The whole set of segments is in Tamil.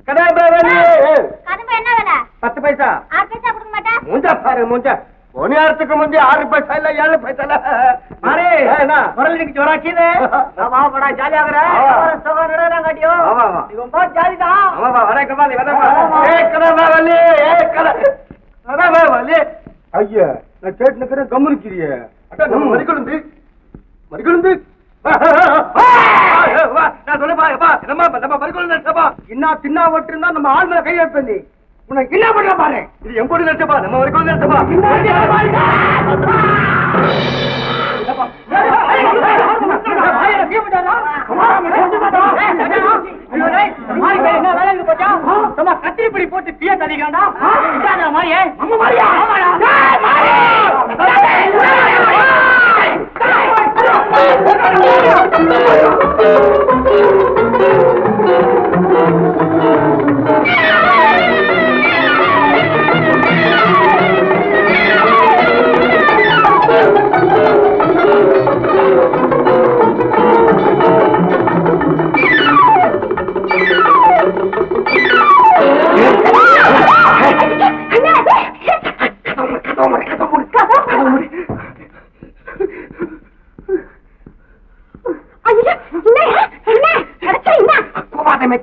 கதம்ப என்ன வேலை? 10 பைசா. 6 பைசா கொடுக்க மாட்டேன். மூஞ்சா பாரு மூஞ்சா. பொனியாரத்துக்கு முந்தி 6 பைசா இல்ல 7 பைசா இல்ல. மாறே என்ன முரளிக்கு ஜோரா கீழே. வா படா ஜாலியாகற. சோகரடா காட்டியோ. ஆமா. நீ ரொம்ப ஜாலிதா. ஆமா வரே கமாலி வரேப்பா. கதம்ப வள்ளி கதம்ப வள்ளி. ஐயா நான் கேட்டு நிக்கிறேன் கம்முனிக்கிறியே. அட நம்ம மரிக்குழுந்து நான் சொல்லுப்பா நம்ம மரிக்குழுந்து சபா இன்னா தின்னா வட்டிருந்தா நம்ம ஆள் மேல கை வைப்பேன். உனக்கு என்ன பண்ண பாரு. இது என் பொண்ணு நினைச்சப்பா நம்ம வரைக்கும் நினைச்சப்பா. கத்திரிப்படி போட்டு தீய தள்ளிக்காண்டா மாறியே நம்ம மாறியா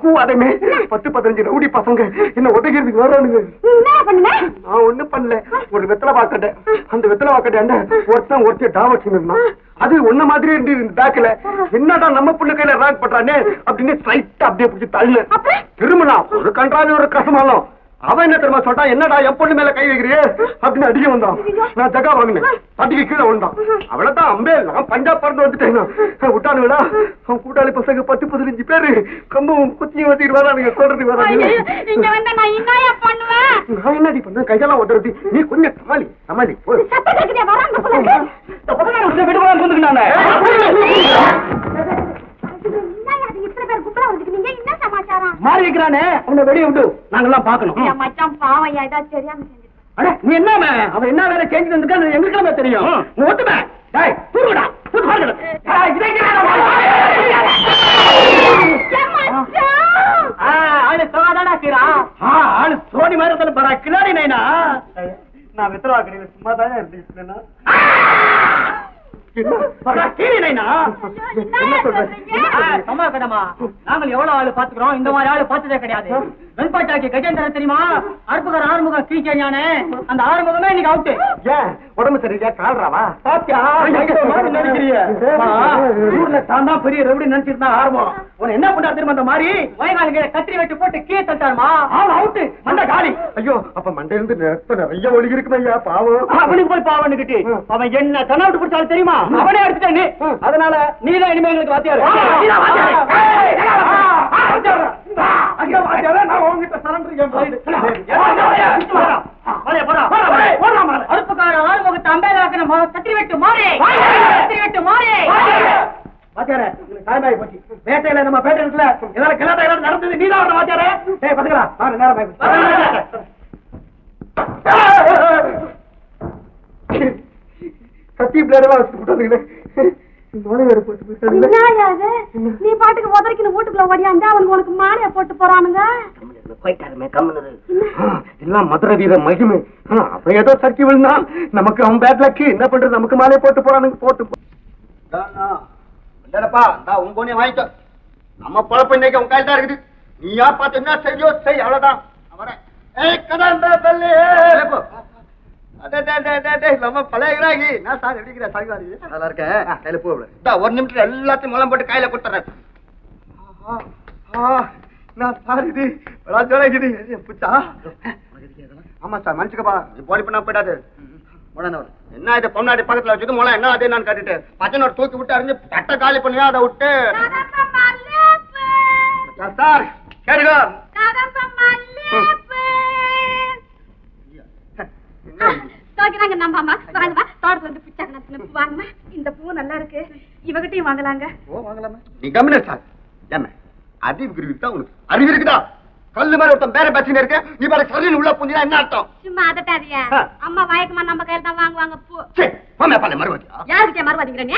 கூவாதமே 10-15 ரவுடி பசங்க என்ன ஒட்டகிறதுக்கு வரானுங்க. நான் ஒண்ணும் பண்ணல. ஒரு வெத்தலை பாக்கட்டேன். அந்த வெத்தலை பாக்கட்டேன் ஒருத்தன் டாவட்சி இருந்தான். அது ஒன்ன மாதிரி இருந்து பேக்கல என்னடா நம்ம புள்ள கையில ராக் பண்றானே அப்படின்னு ஸ்ட்ரைட்டா அப்படியே பிடிச்சி தள்ளு. திரும்பினா ஒரு கன்றாவி ஒரு கசமாலும் அவன் என்ன தெரியுமா சொல்றான், என்னடா என் பொண்ணு மேல கை வைக்கிறியே அப்படின்னு அடிக்க வந்தான். நான் ஜகா வாங்கினேன். தட்டிக்கு கீழே வந்தான். அவ்வளவுதான் அம்பே நான் பஞ்சாப் பறந்து வந்துட்டேன். விட்டானுங்களா அவன் கூட்டாளி பசங்க 10-15 பேரு கம்பும் குச்சியும் வச்சுட்டு வரானுங்க சொல்றதுக்கு வராங்க. நான் என்னடி பண்ண கையெல்லாம் ஒட்டுறது. நீ கொஞ்சம் சமாளி மாறி வைக்கிறானே அவனை வெளியே விட்டு நாங்கெல்லாம் பாக்கணும். நீ என்ன அவன் என்ன வேலை செஞ்சு வந்திருக்கான்னு எங்களுக்கு தெரியும். ஒட்டுமே ஆளு சோனி மாதிரி பரா கிளாடி நைனா. நான் வித்தரவா கிடையாது சும்மாதான் இருந்தேன். நாங்கள் எவ்வளவு ஆளு பாத்துக்கிறோம். இந்த மாதிரி ஆளு பார்த்ததே கிடையாது. வெண்பாட்டாக்கி கஜேந்திரன் தெரியுமா? அற்புதர் ஆறுமுகம் கீழ்ச்சானே அந்த ஆறுமுகமே இன்னைக்கு அவுட்டு. உடம்பு சரியா கால்றாவா ஊர்ல தான் தான் பெரிய ரெவடி நினைச்சிருந்தா ஆரம்பம். உன என்ன பண்ணா தெரியுமா? அந்த மாதிரி வயகாலிகளை கத்திரி வச்சு போட்டு கீழே தட்டாருமா அவன் அவுட்டு மண்ட காலி. ஐயோ அப்ப மண்டையிலிருந்து நிறைய ஒழுகி இருக்குமே ஐயா பாவம். அவனுக்கு போய் பாவம் கிட்டு அவன் என்ன கண்ணாவிட்டு பிடிச்சாலும் தெரியுமா? அவனே அடிச்சுட்டான் நீ. அதனால நீதான் இனிமே எங்களுக்கு வாத்தியாரு. அறுப்புக்கார ஆறுமுகத்தை அம்பேதாக்கன கத்திரி வெட்டு மாறே வாத்தியாரே டைம் போச்சு. பேட்டையில நம்ம பேட்டையில ஏதாவது கிளாட்ட நடந்தது நீதான் வாத்தியாரே. பாத்துக்கலாம் நேரம் கத்தி பிளேடெல்லாம் வச்சு போட்டாங்க. நீ பாட்டுக்கு உதறிக்கணும் வீட்டுக்குள்ள ஓடியாண்டா அவனுக்கு உனக்கு மாலையா போட்டு போறானுங்க. எல்லாம் மதுரை வீர மகிமை. அப்ப ஏதோ சர்க்கி விழுந்தா நமக்கு அவன் பேட்லக்கு என்ன பண்றது? நமக்கு மாலையை போட்டு போறானுங்க. போட்டு உன் பொண்ணே வாங்கிட்டோம். நம்ம பழப்ப இன்னைக்கு உன் கையில் தான் இருக்குது. நீயா பார்த்து என்ன செய்யோ செய் அவ்வளவுதான். நம்ம பழைய நான் சார் எப்படிங்கிற சாய்வாரி நல்லா இருக்கேன். கையில போக ஒரு நிமிஷம் எல்லாத்தையும் முளம் போட்டு கையில கொடுத்துறேன். நான் சார் இது புச்சா. ஆமா சார் மனுஷக்கப்பா போலி பண்ணா போயிடாது. என்ன இது பொண்ணாடி பக்கத்துல வச்சுட்டு முளம் என்ன அது நான் கட்டிட்டு பச்சனோட தூக்கி விட்டு அறிஞ்சு தட்டை காலி பண்ணியா அதை விட்டு சார் கேளுங்க. இந்த பூ நல்லா இருக்கு. இவகிட்டையும் வாங்கலாங்க. நீ கம்மியா சார் என்ன அறிவு இருக்குதா? கல்லு மாதிரி ஒருத்தன் பேர பேசினே இருக்க. நீ பாரு சரியன் உள்ள புஞ்சினா என்ன அர்த்தம்? சும்மா அதட்டாதியா. அம்மா வாய்க்குமா நம்ம கையில தான் வாங்குவாங்க பூ. போமே பாலே மறுவாதியா. யாருக்கிட்டே மறுவாதிங்கறீங்க?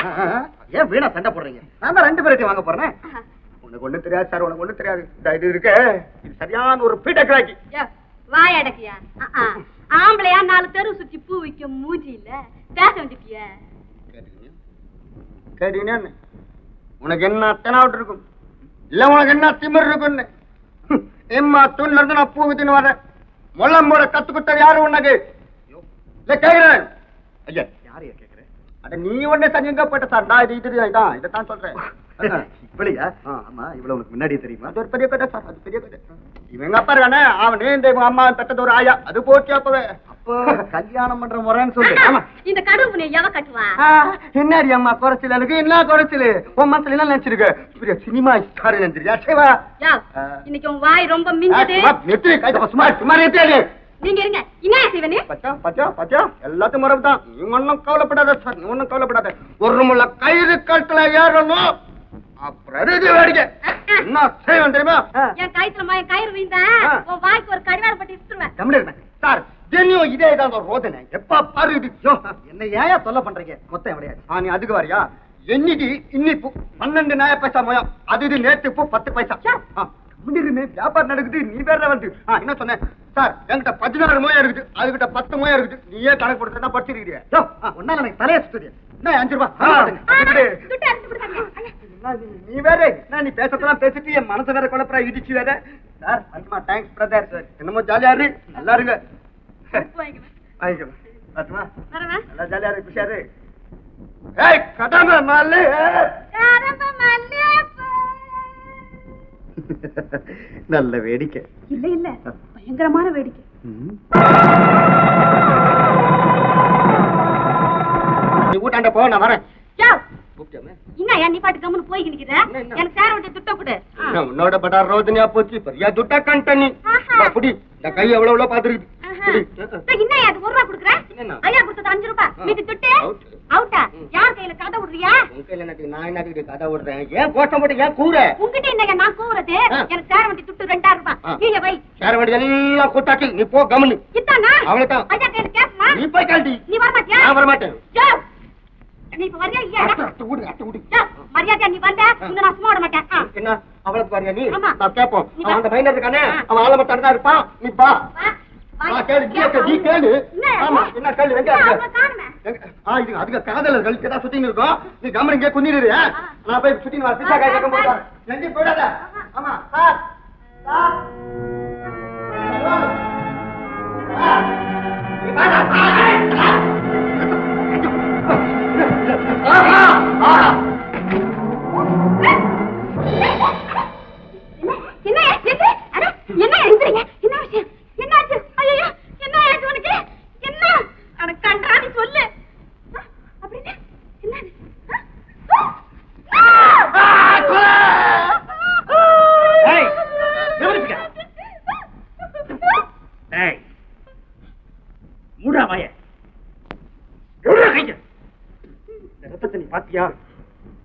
ஏன் வீணா சண்டை போடுறீங்க? நான் தான் 2 பேர்கிட்ட வாங்க போறேன். உனக்கு ஒண்ணு தெரியாது சார், உனக்கு ஒண்ணு தெரியாது. இது இருக்க இது சரியான ஒரு பீட்டக்கிராக்கி. வாய் அடக்கியா? ஆம்பளையா 4 தெரு சுத்தி பூ விக்க மூஞ்சி இல்ல பேச வந்துட்டிய. கேட்டீங்க உனக்கு என்ன தெனாவட்டு இருக்கும் இல்ல உனக்கு என்ன திமிர் இருக்குன்னு? எம்மா தூண்ல இருந்து நான் பூ வித்துன்னு வரேன். முள்ளம் போட கத்து கொடுத்தது யாரு உனக்கு? இல்ல கேக்குறேன். ஐயா யாரையா கேக்குறேன்? அட நீ ஒண்ணே தனியங்க போயிட்ட சார். நான் இதைத்தான் சொல்றேன். இப்படியா? ஆமா, இவ்வளவு உனக்கு முன்னாடியே தெரியுமா? அது ஒரு பெரிய கதை சார், அது பெரிய கதை. இவங்க அப்பா இருக்கானே அவனே இந்த அம்மா பெற்றது ஒரு ஆயா. அது போச்சு அப்பவே. அப்போ கல்யாணம் பண்ற முறைன்னு சொல்லு. ஆமா, இந்த கடுப்பு எவ கட்டுவா? என்னடி அம்மா குறைச்சல்? எனக்கு என்ன குறைச்சல்? உன் மனசுல என்ன நினைச்சிருக்க? பெரிய சினிமா ஸ்டார் நினைச்சிருக்கியா? சேவா இன்னைக்கு உன் வாய் ரொம்ப மிஞ்சுது. சும்மா நிறுத்தி. நீங்க இருங்க. என்ன செய்வனே? பச்சா எல்லாத்தையும் மறந்துதான். நீ ஒன்னும் கவலைப்படாத சார், நீ ஒன்னும் கவலைப்படாத. ஒரு முள்ள கயிறு கழுத்துல ஏறணும். அப்புறம் வேடிக்கை என்ன செய்வேன் தெரியுமா? என் கயிற்றுல கயிறு வீந்தா உன் வாய்க்கு ஒரு கடிவாளம் பட்டி இட்டுருவேன் சார். ஜென்னியும் இதே தான் ரோதனை. எப்ப பாரு இது. என்ன ஏன் தொல்லை பண்றீங்க? மொத்தம் எவ்வளையாது? நீ அதுக்கு வரியா? என்னைக்கு இன்னிப்பு 12 நய பைசா மோயம். அது இது நேற்று இப்போ 10 பைசா. வியாபாரம் நடக்குது. நீ வேற வந்து என்ன சொன்னேன் சார்? என்கிட்ட 16 மோயம் இருக்குது, அதுகிட்ட 10 மோயம் இருக்குது. நீயே கணக்கு கொடுத்தா படிச்சிருக்கிறியா? ஒன்னால எனக்கு தலையை சுத்துது. என்ன 5 ரூபாய்? நீ வேற நீ பேசத்தெல்லாம் பேசிட்டு என் மனசை வேற குழப்பறா இடிச்சு வேற. Sir Anjamma thanks brother. Sir என்னமோ ஜாலியா இரு, நல்லா இருங்க. நல்லா ஜாலியா இருக்கு, குஷாரு. ஏய் கடமை மல்லு. நல்ல வேடிக்கை. இல்ல இல்ல பயங்கரமான வேடிக்கை. நீ ஊட்டாண்ட போ, நான் வரேன். என்ன நீ பாட்டு கம்முன்னு போய் நிக்கிற? எனக்கு சேர விட்டு துட்ட கொடு. உன்னோட படா ரோதனையா போச்சு. பெரிய துட்டா கண்டனி புடி. இந்த கை எவ்வளவு பாத்துருக்கு. என்ன அது 1 ரூபா குடுக்குறேன்? ஐயா கொடுத்தது 5 ரூபாய். மீதி துட்டு அவுட்டா? யார் கையில கதை விடுறியா? உன் கையில நான் என்ன கதை விடுறேன்? ஏன் கோஷம் போட்டு ஏன் கூற? உங்ககிட்ட என்னங்க நான் கூறது? எனக்கு சேர வண்டி துட்டு 2000 ரூபாய். நீங்க வை. சேர வண்டி எல்லாம் கூட்டாச்சு. நீ போ கம்முன்னு. இதானா? அவ்வளவுதான். ஐயா கையில கேஸ்மா? நீ போய் கழட்டி. நீ வர மாட்டியா? நான் வர மாட்டேன். நீ இப்ப வரியா இல்லையா? அட்ட விடு. மரியாதையா நீ வந்த உன்னை நான் சும்மா விட மாட்டேன். என்ன அவளுக்கு வரியா நீ? ஆமா. நான் கேட்போம். அவன் அந்த மைனர் இருக்கானே, அவன் ஆள மட்டும் தான் இருப்பான். நீ பா. கேளு கேளு. ஆமா என்ன கேளு? எங்க இது அதுக்கு காதலர்கள் ஏதாவது சுத்தின்னு இருக்கோம். நீ கம்மன் இங்கே குந்திரு. நான் போய் சுத்தின்னு வர. பிச்சா காய் கேட்க போறேன். எங்கேயும் போயிடாத. ஆமா சார்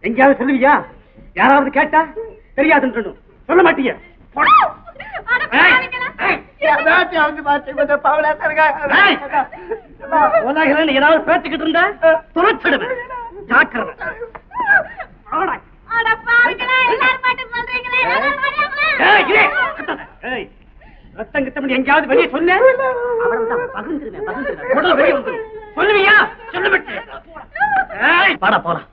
எங்கேயாவது சொல்லுவியா? யாராவது கேட்டா தெரியாதுன்னு சொல்லணும். சொல்ல மாட்டீங்க. ஏதாவது பேசிக்கிட்டு இருந்தா துணைச்சிடுவேன். ஜாக்கிரதை. ரத்தம் கிட்ட எங்கேயாவது வெளியே சொன்ன சொல்லுவியா? சொல்லுவிட்டு பாடா போலாம்.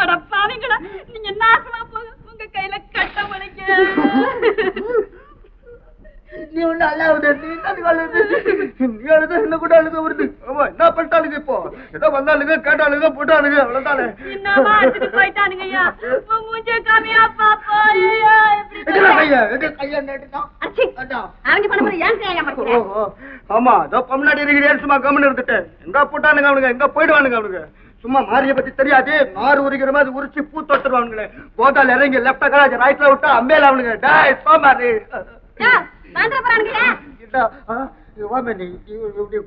அட பாவிங்களா, நீங்க நாசமா போங்க. உங்க கையில கட்ட உடைக்க. நீ ஒண்ணு அல்லாவுது. நீ அழுது என்ன கூட அழுக வருது. ஆமா என்ன பண்ணிட்டாளுங்க இப்போ? ஏதோ வந்தாளுங்க கேட்டாளுங்க போட்டாளுங்க அவ்வளவுதானே. என்னமா எடுத்துட்டு போயிட்டானுங்க ஐயா. மூஞ்சே காமியா பாப்பா. அவங்க பண்ண மாதிரி ஏன் கையா மாட்டீங்க? ஆமா அதோ முன்னாடி இருக்கிறேன். சும்மா கம்முன்னு இருந்துட்டேன். எங்க போட்டானுங்க அவனுங்க? எங்க போயிடுவானுங்க அவனுங்க? சும்மா மாரிய பத்தி தெரியாது. நாறு உரிக்கிற மாதிரி உரிச்சு பூ தொட்டுருவானுங்களே. போதால் இறங்கி லெப்டா கலாச்சு ரைட்ல விட்டா அம்பேல அவனுங்க. டேய் சோமாரி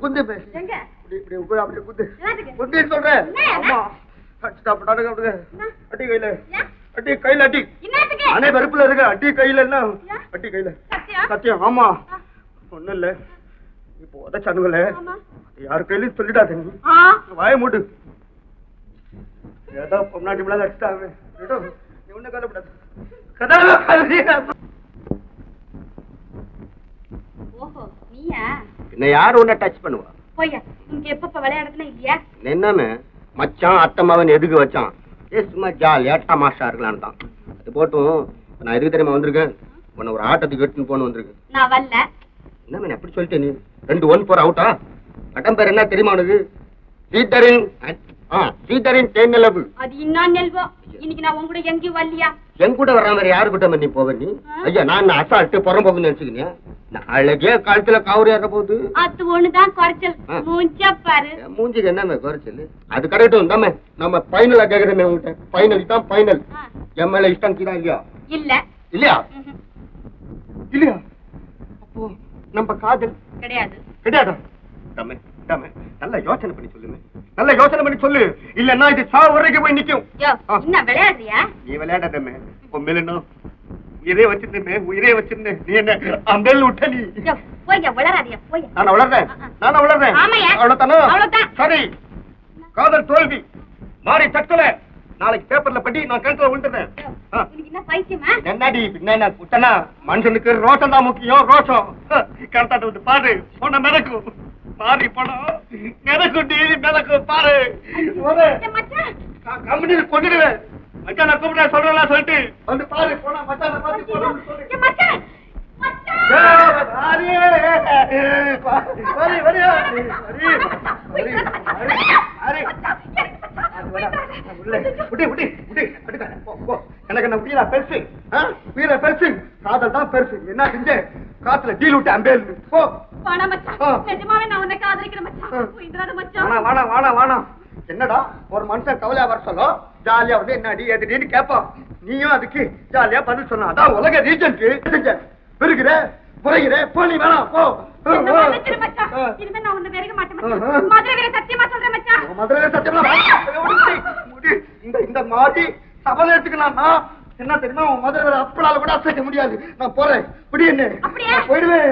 குந்து பேசு. குந்து சொல்றேன். அடி கையில அடி கையில அடி. அணை வெறுப்புல இருக்க அடி கையில. என்ன அடி கையில? சத்தியம். ஆமா ஒண்ணும் இல்ல. இப்போ உதச்சானுங்களே யாரு கையிலும் சொல்லிடாத. நீ வாய மூடு. ஏதோ பொன்னாடி விழா அடிச்சிட்டாங்க. நீ ஒண்ணு கவலைப்படாத. கதா ஓஹோ நீயா? என்ன யாரு ஒண்ணு டச் பண்ணுவா? போய்யா, உனக்கு எப்ப விளையாடுறதுல இல்லையா? என்னன்னு மச்சான் அத்தம்மாவன் எதுக்கு வச்சான்? சும்மா ஜாலியா தமாஷா இருக்கலான்னு தான். அது போட்டும் நான் எதுக்கு தெரியுமா வந்திருக்கேன்? உன்னை ஒரு ஆட்டத்துக்கு எடுத்துன்னு போன்னு வந்திருக்கேன். நான் வரல. என்ன எப்படி சொல்லிட்டே நீ? 2-1 அவுட்டா? பட்டம் பேர் என்ன தெரியுமா உனக்கு? சீதரின் சீதரின் தேனிலவு. அது இன்னும் நெல்வோ. இன்னைக்கு நான் உங்க கூட எங்கேயும் வரலையா? என் கூட வர்ற மாதிரி யாரு கிட்ட நீ போவ நீ? ஐயா நான் அசால்ட்டு புறம்போக்குன்னு நினைச்சுக்கினியா? அழகே காலத்துல காவரி ஏற போகுது. அது ஒண்ணுதான் குறைச்சல். மூஞ்சா பாரு. மூஞ்சிக்கு என்ன குறைச்சல்? அது கரெக்டும் தாமே. நம்ம பைனலா கேக்குறேன் உங்ககிட்ட. பைனல் தான் பைனல். என் மேல இஷ்டம் கீழா இல்லையா? இல்ல. இல்லையா? இல்லையா? அப்போ நம்ம காதல் கிடையாது. கிடையாதா? தமே தமே நல்ல யோசனை பண்ணி சொல்லுங்க. நல்ல யோசனை பண்ணி சொல்லு. இல்லன்னா இது சாவு வரைக்கும் போய் நிக்கும். என்ன விளையாடுறியா? நீ விளையாடாதமே. உண்மையில உயிரே வச்சிருந்தேன், உயிரே வச்சிருந்தேன். நீ என்ன அம்பேல் விட்ட நீ? போய்யா விளையாடாதியா போய். நான் வளர்றேன். அவ்வளவுதானா? சரி, காதல் தோல்வி மாறி தற்கொலை. நாளைக்கு பேப்பர்ல படி நான் கிணத்துல விழுந்துறேன். என்னடி பின்ன குட்டனா? மனுஷனுக்கு ரோஷம் தான் முக்கியம். ரோஷம் கிணத்தாட்ட வந்து பாரு. போன மிதக்கும் மாறி பணம் மிதக்கும். டீ மிதக்கும் பாரு. கம்பெனி கொண்டுடுவேன். மச்சான் நான் கூப்பிட சொல்றேன் சொல்லிட்டு வந்து பாரு. போனா மச்சான பாத்து எனக்கு என்ன உயிரா பெருசு? உயிரா பெருசு? காதல் தான் பெருசு. என்ன செஞ்ச? காத்துல டீல் விட்டு அம்பேல் போ. என்னடா ஒரு மனுஷன் கவலையா வர சொல்லும், ஜாலியா வந்து என்னடி எதுன்னு கேட்பான். நீயும் அதுக்கு ஜாலியா பதில் சொன்ன. அதான் உலக ரீஜனுக்கு பெருகிற புரிகிற போனி வேணாம் போ. மதுரை சத்தியமா இந்த மாதிரி சபல எடுத்துக்கலாம். என்ன தெரியுமா? உன் மதுரை அப்பளால கூட அசைக்க முடியாது. நான் போறேன். இப்படி என்ன போயிடுவேன்.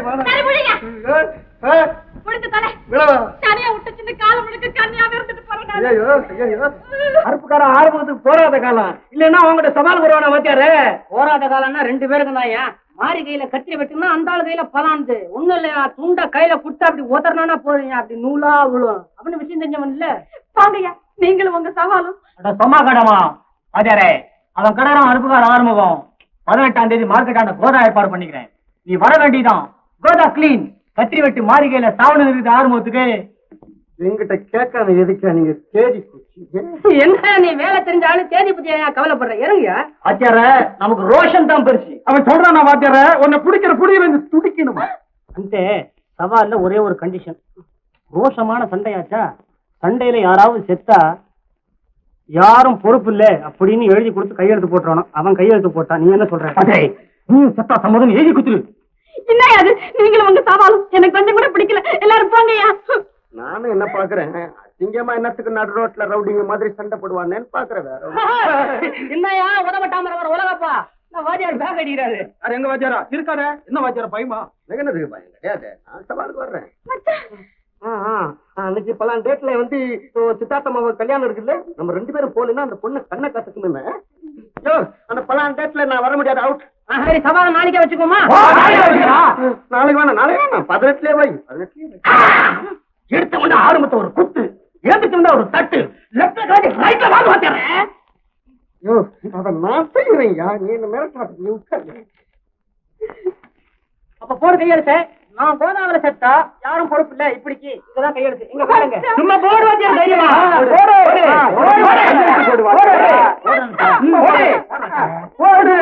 அறுப்புக்காரன் ஆரம்பத்துக்கு போராத காலம் இல்லன்னா அவங்ககிட்ட சவால் வருவானா? வாத்தியாரு போராத காலம்னா 2 பேருக்கு தான்யா. மாறி கையில கத்திரி வெட்டுனா அந்த ஆளு கையில பலாந்து ஒண்ணு இல்லையா? துண்டா கையில குட்டா அப்படி ஒத்தரனா போறீங்க. அப்படி நூலா விழும் அப்படின்னு விஷயம் தெரிஞ்சவன் இல்ல. வாங்கய்யா நீங்களும் உங்க சவாலும். சும்மா கடமா வாத்தியாரே. அவன் கடாரம் அறுப்புக்கார ஆரம்பம் 18ஆம் தேதி மார்க்கெட்டாண்ட கோதா ஏற்பாடு பண்ணிக்கிறேன். நீ வர வேண்டியதான். கோதா கிளீன் கத்திரி வெட்டு மாறி கையில சாவணம் இருக்குது ஆரம்பத்துக்கு. எங்கிட்ட கேட்காம எதுக்கா நீங்க தேடி என்ன? நீ வேலை தெரிஞ்ச ஆளு தேதி பத்தி கவலைப்படுற? இறங்கியா வாத்தியார? நமக்கு ரோஷன் தான் பெருசு. அவன் சொல்றான் வாத்தியார உன்னை பிடிக்கிற புடியில துடிக்கணுமா? அந்த சவால்ல ஒரே ஒரு கண்டிஷன். ரோஷமான சண்டையாச்சா, சண்டையில யாராவது செத்தா யாரும் பொறுப்பு இல்ல அப்படின்னு எழுதி கொடுத்து கையெழுத்து போட்டுறானோ. அவன் கையெழுத்து போட்டான். நீ என்ன சொல்ற? நீ செத்தா சம்மதம் எழுதி குத்துரு. என்ன அது? நீங்களும் உங்க சவாலும் எனக்கு கொஞ்சம் கூட பிடிக்கல. எல்லாரும் போங்கய்யா. நானும் என்ன பாக்குறேன், சிங்கமா என்னத்துக்கு நடு ரோட்ல ரவுடிங்க மாதிரி சண்டை போடுவான்னு பாக்குறேன். என்னையா உதவட்டாம உலகப்பா? வாத்தியார் பேக் அடிக்கிறாரு. அது எங்க வாத்தியாரா இருக்காரு? என்ன வாத்தியார பயமா? என்னதுக்கு பயம் கிடையாது. நான் சவாலுக்கு வர்றேன். அன்னைக்கு பலாம் டேட்ல வந்து சித்தார்த்தம்மா கல்யாணம் இருக்குல்ல, நம்ம 2 பேரும் போனா அந்த பொண்ணு கண்ணை கத்துக்குமே. அந்த பலாம் டேட்ல நான் வர முடியாது. அவுட். சரி சவாலை நாளைக்கே வச்சுக்கோமா? நாளைக்கு வேணாம். நாளைக்கு வேணாம். 18 வை. 18 எடுத்த உடனே ஆரம்பத்தை ஒரு குத்து, எடுத்துட்டு ஒரு தட்டு, லெப்ட்ல காட்டி ரைட்ல வாங்க வாத்தியாரே. அத நான் செய்யறேன். நீ என்ன மிரட்டாட்டு உட்காரு. அப்ப போட கையெழுத்து. நான் போதாவில செத்தா யாரும் பொறுப்பு இல்ல. இப்படிக்கு இதுதான் கையெழுத்து. இங்க பாருங்க. சும்மா போடு வாத்தியார் தைரியமா. போடு.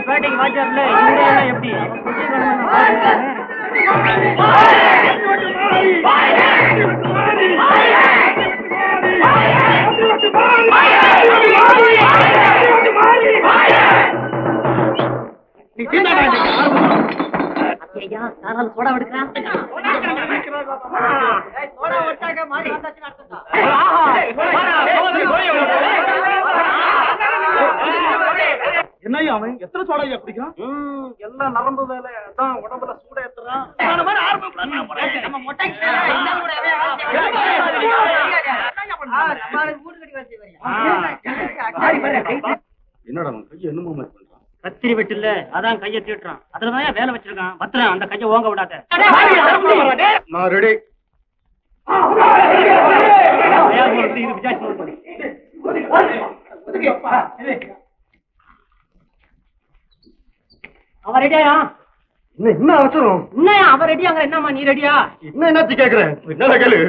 பேட்டைக்கு வாத்தியார்ல எப்படி சோடா எடுக்கிறான். என்னையா அவன் எத்தனை சோடாயா குடிக்கிறான்? எல்லாம் நரம்பு வேலை, அதான் உடம்புல சூட ஏத்துறான். என்னடா அவன் கையை என்னமோ மாதிரி பண்றான்? கத்திரி வெட்டு இல்ல, அதான் கையை தீட்டுறான். அதுலதான் வேலை வச்சிருக்கான். பத்திரம், அந்த கையை ஓங்க விடாத. நான் ரெடி. அவன் ரெடியா? என்ன அவசரம்? என்னையா அவன் ரெடியாங்க? என்னம்மா நீ ரெடியா? என்னச்சு கேக்குறேன்? என்ன கேளு.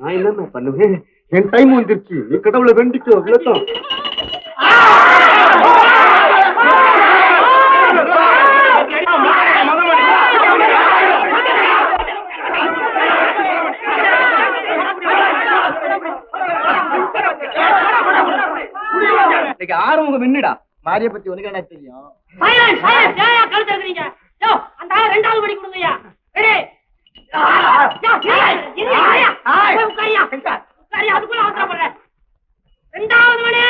நான் என்ன பண்ணுவேன்? என் டைம் வந்துருச்சு. நீ கடவுளை வேண்டிக்கோ. விளக்கம் ஆறுமுகம் என்னடா மாரிய பத்தி உனக்கு என்ன தெரியும்? அந்த ரெண்டாவது படி கொடுங்கய்யா. அதுக்குள்ள அவசரப்படுற. ரெண்டாவது மணி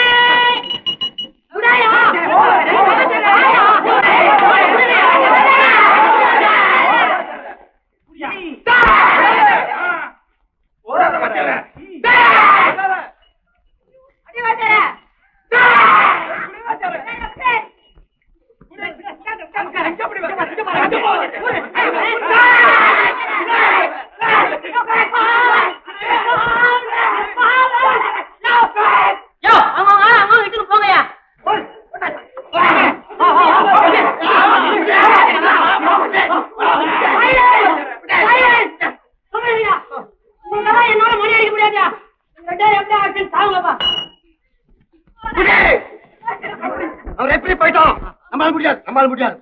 அவர் எப்படி போயிட்டோம்? நம்மளால முடியாது, நம்மளால முடியாது.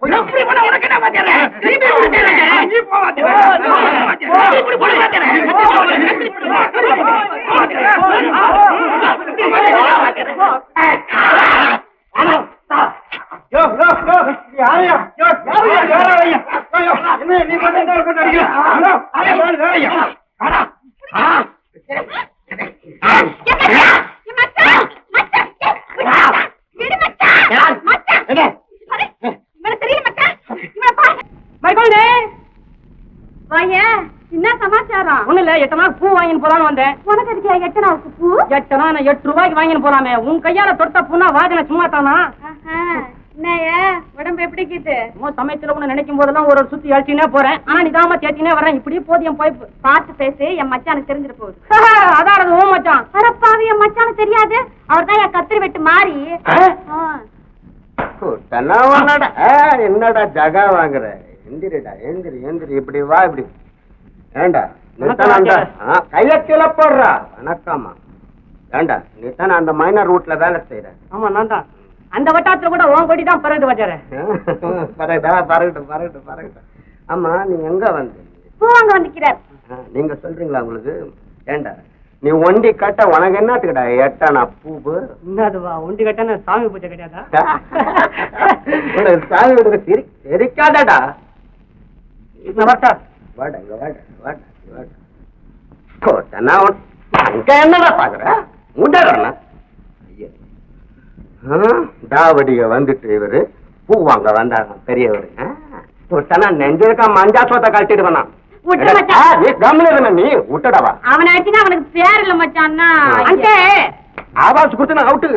என்ன சமாச்சாரம்? ஒண்ணு இல்ல, 8 நாள் பூ வாங்கின்னு போலான்னு வந்தேன். உனக்கு அதுக்கு 8 நாளுக்கு பூ? 8 நாள் 8 ரூபாய்க்கு வாங்கின்னு போலாமே. உன் கையால தொட்ட பூனா வாஜனை சும்மா தானா? என்னையா உடம்பு எப்படி இருக்குது? சமைச்சல உன்னை நினைக்கும் போதெல்லாம் ஒரு சுத்தி அழிச்சுனே போறேன். ஆனா நிதாம தேத்தினே வரேன். இப்படியே போதியம் போய் பார்த்து பேசு, என் மச்சானுக்கு தெரிஞ்சிட போகுது. அதான் ஓ மச்சான். அடப்பாவி, என் மச்சானுக்கு தெரியாது. அவர் தான் என் கத்திரி வெட்டு மாறி. என்னடா ஜகா வாங்குற? எந்திரிடா, எந்திரி எந்திரி. இப்படி வா, இப்படி ஏண்டா கைய கீழே போடுறா. வணக்கம்மா. ஏண்டா நீ தானே அந்த மைனர் ரூட்ல வேலை செய்யற? ஆமா நான் தான். அந்த வட்டாரத்துல கூட உன் கொடி தான் பறந்து வச்சாரு. பறக்கட்டும் பறக்கட்டும் பறக்கட்டும். ஆமா, நீ எங்க வந்து? பூ வாங்க வந்துக்கிறார். நீங்க சொல்றீங்களா உங்களுக்கு? ஏண்டா நீ ஒண்டி கட்ட உனக்கு என்னத்துக்கிட்ட 8 அணா பூவு? என்னதுவா ஒண்டி கட்ட? சாமி பூஜை கிடையாதா? சாமி வீட்டுக்கு தெரிக்காதடா. வாடா இங்க வாடா வாடா வாடா. கோட்டனா அங்க என்னடா பாக்குற? முண்டறா தாவடிய வந்துட்டு இவரு பூ வாங்க வந்தாங்க பெரியவரு. கோட்டனா நெஞ்சிருக்கா மஞ்சா சோத்த கழட்டிட்டு வந்தான். நீ விட்டடாவா? அவன் அடிச்சுனா அவனுக்கு பேர் இல்ல மச்சான். ஆவாஸ் கொடுத்து நான் அவுட்டு.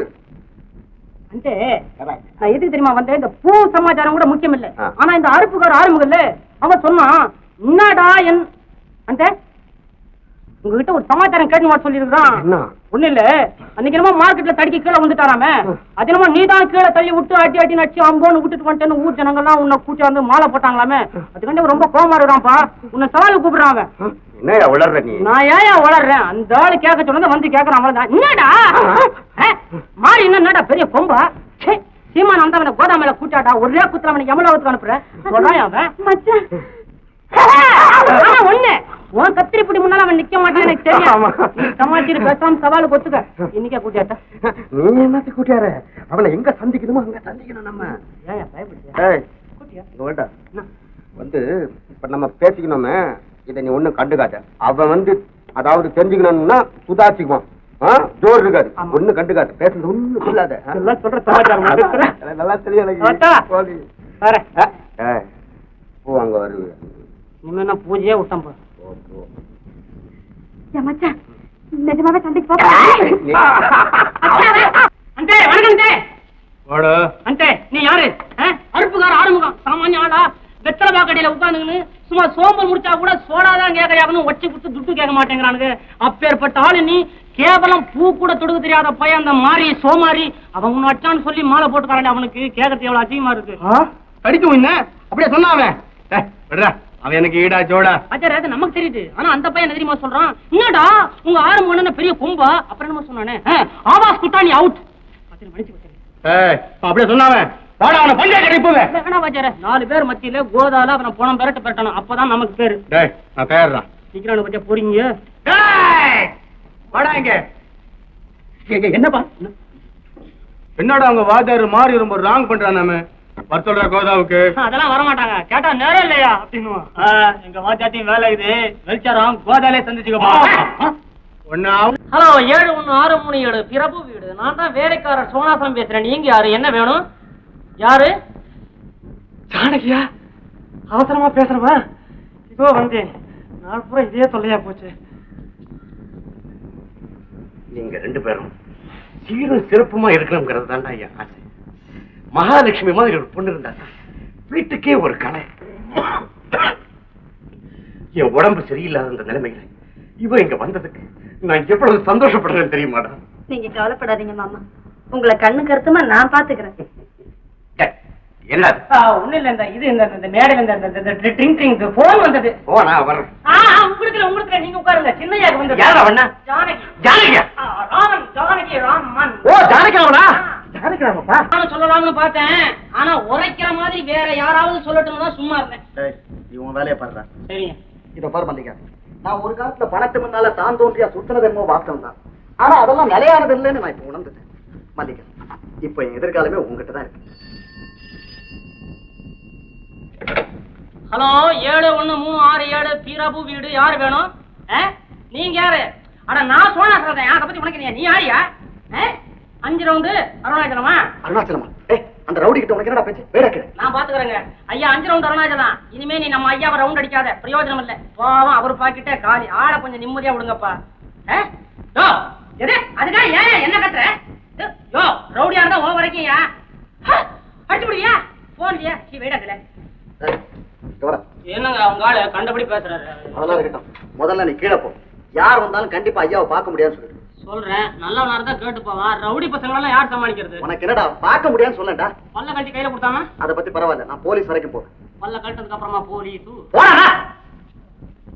நான் எதுக்கு தெரியுமா வந்தேன்? இந்த பூ சமாச்சாரம் கூட முக்கியம் இல்ல. ஆனா இந்த அறுப்புக்கார ஆரம்பங்கள்ல அவன் சொன்னான், என்னடா என் அந்த உங்ககிட்ட ஒரு சமாச்சாரம் கேட்டு சொல்லிருக்கான். ஒண்ணு இல்ல, அன்னைக்கு என்னமோ மார்க்கெட்ல தடுக்கி கீழே வந்துட்டாராமே. அது என்னமோ நீதான் கீழே தள்ளி விட்டு அடி அடி நச்சு அம்போன்னு விட்டுட்டு வந்துட்டேன்னு ஊர் ஜனங்கள்லாம் உன்னை கூட்டி வந்து மாலை போட்டாங்களாமே. அதுக்காண்டி ரொம்ப கோவமா இருக்கான்ப்பா. உன்னை சவாலுக்கு கூப்பிடுறான் அவன். என்ன வளர்ற நீ? நான் ஏன் வளர்றேன்? அந்த ஆளு கேட்க சொன்னதை வந்து கேட்கறான். அவ்வளவுதான். என்னடா மாறி என்னடா பெரிய கொம்பா? சீமான் வந்தவனை கோதாமையில கூட்டாடா ஒரே குத்துல அவனை எமலோகத்துக்கு அனுப்புற சொல்றான் அவன். ஆனா ஒண்ணு உன் கத்திரி பிடி முன்னால அவன் நிக்க மாட்டான் எனக்கு தெரியும். நீ சமாளிச்சு பேசாம சவாலுக்கு ஒத்துக்க. இன்னைக்கே கூட்டியாட்டா நீ என்னத்து கூட்டியாரு? அவனை எங்க சந்திக்கணுமோ அங்க சந்திக்கணும் நம்ம. ஏன் பயப்படுறியா? ஏய், கூட்டியா? இங்க வாடா. வந்து இப்ப நம்ம பேசிக்கணுமே, இதை நீ ஒண்ணும் கண்டுக்காத. அவன் வந்து அதாவது தெரிஞ்சுக்கணும்னா சுதாச்சிக்குவான். ஜோர் இருக்காது, ஒண்ணு கண்டுக்காது. பேசுறது ஒண்ணு சொல்லாத. எல்லாம் சொல்ற சமாச்சாரம் நல்லா தெரியும் அத்தா. வரேன். பூ அங்க வருது. இனிமே என்ன பூஜையே விட்டான் போ. என் மச்சான் நிஜமாவே சண்டைக்கு போக அண்டே வணக்கம் அண்டே. நீ யாரு? அருப்புக்கார ஆறுமுகம் சாமானிய ஆளா? வெத்தலை பாக்கடியில உட்காந்துன்னு சும்மா சோம்பல் முடிச்சா கூட சோடாதான் கேட்கறாங்கன்னு ஒச்சி கொடுத்து துட்டு கேட்க மாட்டேங்கிறானுங்க. அப்பேற்பட்ட ஆளு நீ. கேவலம் பூ கூட தொடுக்க தெரியாத பையன் அந்த மாறி சோமாரி அவன் உன்னை அச்சான்னு சொல்லி மாலை போட்டுக்காரன். அவனுக்கு கேட்கறது எவ்வளவு அதிகமா இருக்கு. கடிக்கும் என்ன அப்படியே சொன்னா அவன். அவன் எனக்கு ஈடா ஜோடா. அச்சார அது நமக்கு தெரியுது. ஆனா அந்த பையன் தெரியுமா சொல்றான், என்னடா உங்க ஆறுமுகன்னு பெரிய கும்பா. அப்புறம் என்னமா சொன்னானே, ஆவாஸ் குட்டானி அவுட். அப்படியே சொன்னாவன். அவனை பஞ்சாயத்து இப்பவே 4 பேர் மத்தியில கோதால அவனை போன பெரட்டு பெரட்டணும். அப்பதான் நமக்கு பேரு. நான் பேர்றான் சீக்கிரம் கொஞ்சம் போறீங்க. வாடா இங்க. என்னப்பா என்னடா அவங்க வாத்தியாரு மாறி ரொம்ப ராங் பண்றான். நாம வர சொல்ற கோதாவுக்கு அதெல்லாம் வரமாட்டாங்க. கேட்டா நேரம் இல்லையா அப்படின்னு. எங்க வாத்தியாத்தையும் வேலை இது வெளிச்சாரம் கோதாலே சந்திச்சுக்கப்பா. ஹலோ 71637 பிரபு வீடு. நான் தான் வேலைக்காரர் சோனாசம் பேசுறேன். நீங்க யாரு? என்ன வேணும்? யாரு? ஜானகியா? அவசரமா பேசுறவா? இதோ வந்தேன். நாள் பூரா இதே தொல்லையா போச்சு. நீங்க 2 பேரும் சீரும் சிறப்புமா இருக்கணுங்கிறது தான்டா என் ஆசை. மகாலட்சுமி மாதிரி ஒரு பொண்ணு இருந்தா வீட்டுக்கே ஒரு கலை. என் உடம்பு சரியில்லாத இந்த நிலைமையில இவ இங்க வந்ததுக்கு நான் எவ்வளவு சந்தோஷப்படுறேன்னு தெரியுமாடா? நீங்க கவலைப்படாதீங்க மாமா, உங்களை கண்ணு கருத்துமா நான் பாத்துக்கிறேன். என்ன ஒண்ணு இல்ல, இந்த இது இந்த மேடையில இந்த ட்ரிங் ட்ரிங் போன் வந்தது. போனா வர்றேன். உங்களுக்கு நீங்க உட்காருங்க. சின்னையாக்கு வந்தது. யாரா வண்ணா? ஜானகி. ஜானகியா? ராமன். ஜானகி ராமன். ஓ ஜானகிராமனா? ஜானகிராமப்பா. நானும் சொல்லலாம்னு பார்த்தேன். ஆனா உரைக்கிற மாதிரி வேற யாராவது சொல்லட்டும்னு தான் சும்மா இருந்தேன். இவன் வேலையை பாடுறா. சரிங்க. இத பாரு மல்லிகா, நான் ஒரு காலத்துல பணத்து முன்னால தான் தோன்றியா சுத்தினது என்னமோ வாஸ்தவம் தான். ஆனா அதெல்லாம் நிலையானது இல்லைன்னு நான் இப்ப உணர்ந்துட்டேன். மல்லிகா, இப்ப என் எதிர்காலமே உங்ககிட்ட தான் இருக்கு. ஹலோ 71367 பீராபு வீடு. யாரு வேணும்? நீங்க யாரு? அட நான் சோனா சொல்றேன். அதை பத்தி உனக்கு நீ யாரியா? 5 ரவுண்டு அருணாச்சலமா? அருணாச்சலமா? அந்த ரவுடி கிட்ட உனக்கு என்னடா பேச்சு? வேடக்கு நான் பாத்துக்கிறேங்க ஐயா. 5 ரவுண்டு அருணாச்சலம். இனிமே நீ நம்ம ஐயாவை ரவுண்ட் அடிக்காத, பிரயோஜனம் இல்ல. பாவம் அவரு பாக்கிட்ட காலி. ஆளை கொஞ்சம் நிம்மதியா விடுங்கப்பா. எது அதுக்கா ஏன் என்ன கத்துற? யோ ரவுடியா இருந்தா ஓ வரைக்கும் அடிச்சு முடியா? போன்லையா? வேடாதுல என்னங்க அவங்க ஆளு கண்டபடி பேசுறாரு. அதெல்லாம் இருக்கட்டும், முதல்ல நீ கீழே போ. யார் வந்தாலும் கண்டிப்பா ஐயாவை பார்க்க முடியாதுன்னு சொல்லிட்டு சொல்றேன். நல்லவனா இருந்தா கேட்டு போவான். ரவுடி பசங்களெல்லாம் யார் சமாளிக்கிறது? உனக்கு என்னடா பார்க்க முடியாதுன்னு சொல்லட்டா? பல்ல கட்டி கையில கொடுத்தானா? அதை பத்தி பரவாயில்ல, நான் போலீஸ் வரைக்கும் போறேன். பல்ல கட்டதுக்கு அப்புறமா போலீஸ் போடா.